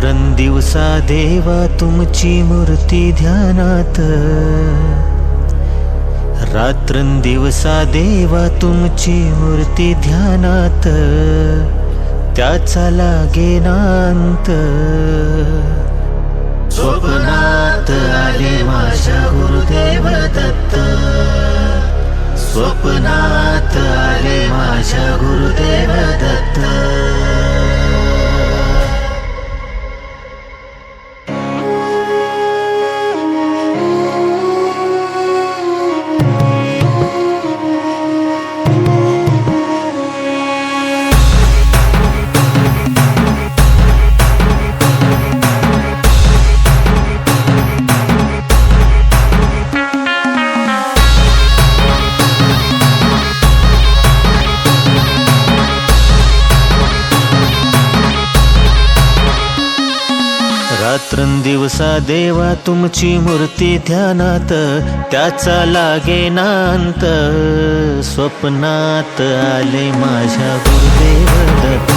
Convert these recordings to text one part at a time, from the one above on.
रात्रंदिवसा देवा तुमची मूर्ती ध्यानात, रात्रंदिवसा देवा तुमची मूर्ती ध्यानात, त्याचा लागेनांत। स्वप्नात आले माझ्या गुरुदेव दत्त, स्वप्नात आले माझ्या गुरुदेव दत्त। रात्रंदिवसा देवा तुमची मूर्ती ध्यानात, त्याचा लागेनांत। स्वप्नात आले माझ्या गुरुदेव दत्त,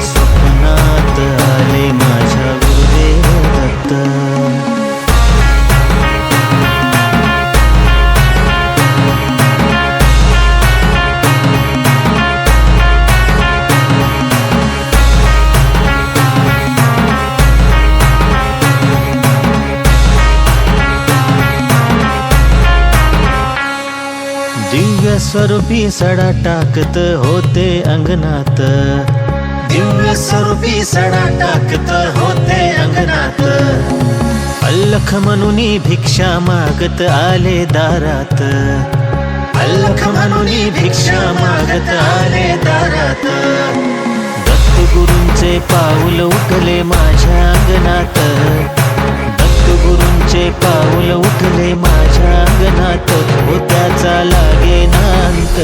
स्वप्नात आले माझ्या गुरुदेव दत्त। दिव्य स्वरूपी सडा टाकत होते अंगणात, दिव्य स्वरूपी सडा टाकत होते अंगणात। अल्लख म्हणूनी भिक्षा मागत आले दारात, अल्लख म्हणूनी भिक्षा मागत आले दारात। दत्तगुरूंचे पाऊल उठले माझ्या अंगणात, दत्तगुरूंचे पाऊल उठले माझ्या अंगणात, हो त्याचा लागेनांत।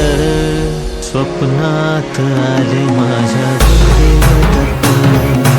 स्वप्नात आले माझ्या गुरुदेव दत्त।